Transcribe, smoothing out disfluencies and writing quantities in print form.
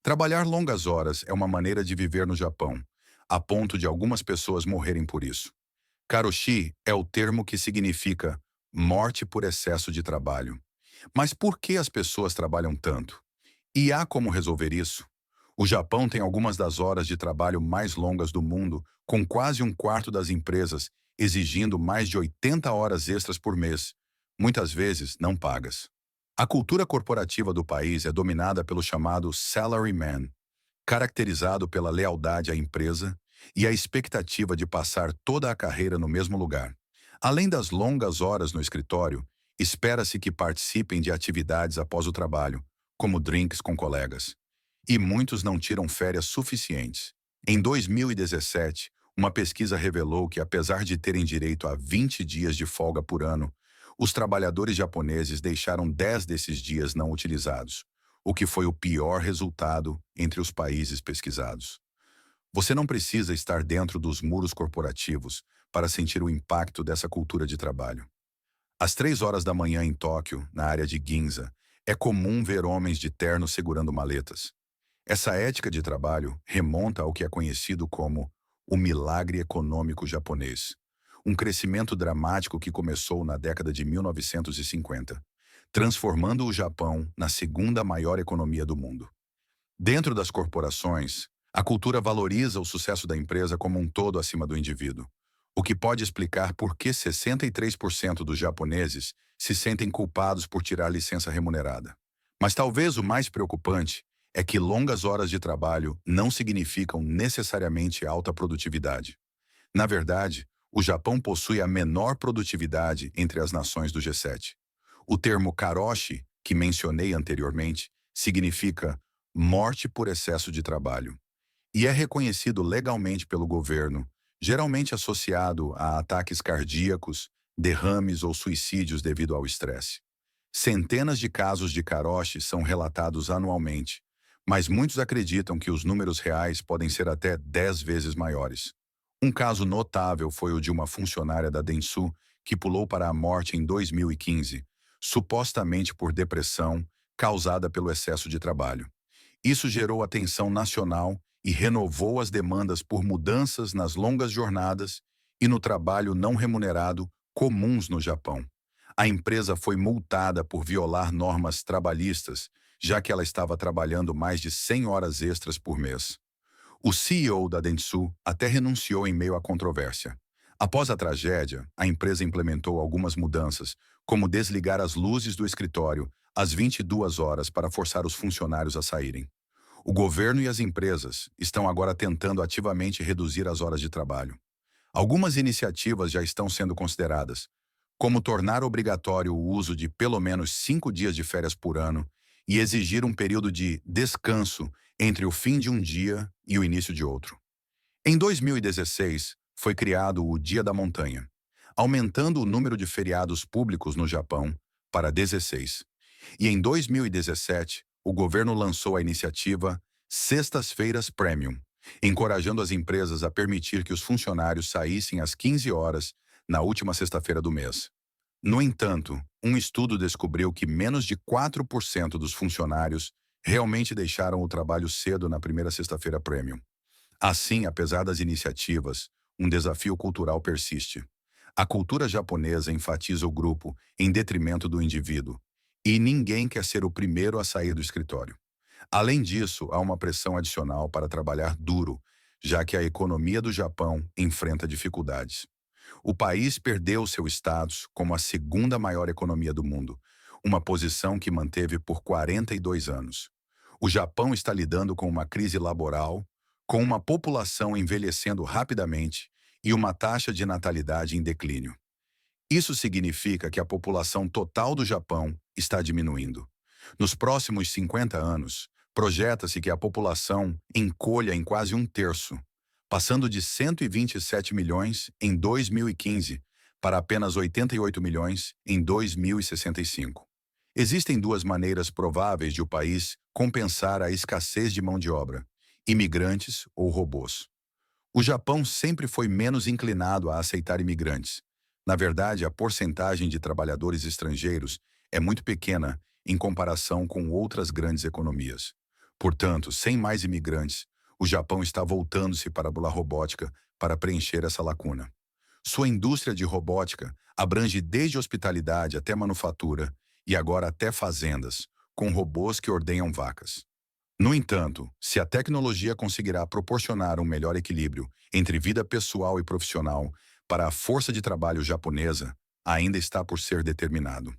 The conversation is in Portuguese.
Trabalhar longas horas é uma maneira de viver no Japão, a ponto de algumas pessoas morrerem por isso. Karoshi é o termo que significa morte por excesso de trabalho. Mas por que as pessoas trabalham tanto? E há como resolver isso? O Japão tem algumas das horas de trabalho mais longas do mundo, com quase um quarto das empresas exigindo mais de 80 horas extras por mês, muitas vezes não pagas. A cultura corporativa do país é dominada pelo chamado salaryman, caracterizado pela lealdade à empresa e a expectativa de passar toda a carreira no mesmo lugar. Além das longas horas no escritório, espera-se que participem de atividades após o trabalho, como drinks com colegas. E muitos não tiram férias suficientes. Em 2017, uma pesquisa revelou que, apesar de terem direito a 20 dias de folga por ano, os trabalhadores japoneses deixaram 10 desses dias não utilizados, o que foi o pior resultado entre os países pesquisados. Você não precisa estar dentro dos muros corporativos para sentir o impacto dessa cultura de trabalho. Às 3 horas da manhã em Tóquio, na área de Ginza, é comum ver homens de terno segurando maletas. Essa ética de trabalho remonta ao que é conhecido como o milagre econômico japonês, um crescimento dramático que começou na década de 1950, transformando o Japão na segunda maior economia do mundo. Dentro das corporações, a cultura valoriza o sucesso da empresa como um todo acima do indivíduo, o que pode explicar por que 63% dos japoneses se sentem culpados por tirar licença remunerada. Mas talvez o mais preocupante é que longas horas de trabalho não significam necessariamente alta produtividade. Na verdade, o Japão possui a menor produtividade entre as nações do G7. O termo karoshi, que mencionei anteriormente, significa morte por excesso de trabalho e é reconhecido legalmente pelo governo, geralmente associado a ataques cardíacos, derrames ou suicídios devido ao estresse. Centenas de casos de karoshi são relatados anualmente, mas muitos acreditam que os números reais podem ser até 10 vezes maiores. Um caso notável foi o de uma funcionária da Densu que pulou para a morte em 2015, supostamente por depressão causada pelo excesso de trabalho. Isso gerou atenção nacional e renovou as demandas por mudanças nas longas jornadas e no trabalho não remunerado comuns no Japão. A empresa foi multada por violar normas trabalhistas, já que ela estava trabalhando mais de 100 horas extras por mês. O CEO da Dentsu até renunciou em meio à controvérsia. Após a tragédia, a empresa implementou algumas mudanças, como desligar as luzes do escritório às 22 horas para forçar os funcionários a saírem. O governo e as empresas estão agora tentando ativamente reduzir as horas de trabalho. Algumas iniciativas já estão sendo consideradas, como tornar obrigatório o uso de pelo menos 5 dias de férias por ano e exigir um período de descanso entre o fim de um dia e o início de outro. Em 2016, foi criado o Dia da Montanha, aumentando o número de feriados públicos no Japão para 16. E em 2017, o governo lançou a iniciativa Sextas-feiras Premium, encorajando as empresas a permitir que os funcionários saíssem às 15 horas na última sexta-feira do mês. No entanto, um estudo descobriu que menos de 4% dos funcionários realmente deixaram o trabalho cedo na primeira sexta-feira premium. Assim, apesar das iniciativas, um desafio cultural persiste. A cultura japonesa enfatiza o grupo em detrimento do indivíduo, e ninguém quer ser o primeiro a sair do escritório. Além disso, há uma pressão adicional para trabalhar duro, já que a economia do Japão enfrenta dificuldades. O país perdeu seu status como a segunda maior economia do mundo, uma posição que manteve por 42 anos. O Japão está lidando com uma crise laboral, com uma população envelhecendo rapidamente e uma taxa de natalidade em declínio. Isso significa que a população total do Japão está diminuindo. Nos próximos 50 anos, projeta-se que a população encolha em quase um terço, passando de 127 milhões em 2015 para apenas 88 milhões em 2065. Existem duas maneiras prováveis de o país compensar a escassez de mão de obra: imigrantes ou robôs. O Japão sempre foi menos inclinado a aceitar imigrantes. Na verdade, a porcentagem de trabalhadores estrangeiros é muito pequena em comparação com outras grandes economias. Portanto, sem mais imigrantes, o Japão está voltando-se para a robótica para preencher essa lacuna. Sua indústria de robótica abrange desde hospitalidade até manufatura e agora até fazendas, com robôs que ordenham vacas. No entanto, se a tecnologia conseguirá proporcionar um melhor equilíbrio entre vida pessoal e profissional para a força de trabalho japonesa, ainda está por ser determinado.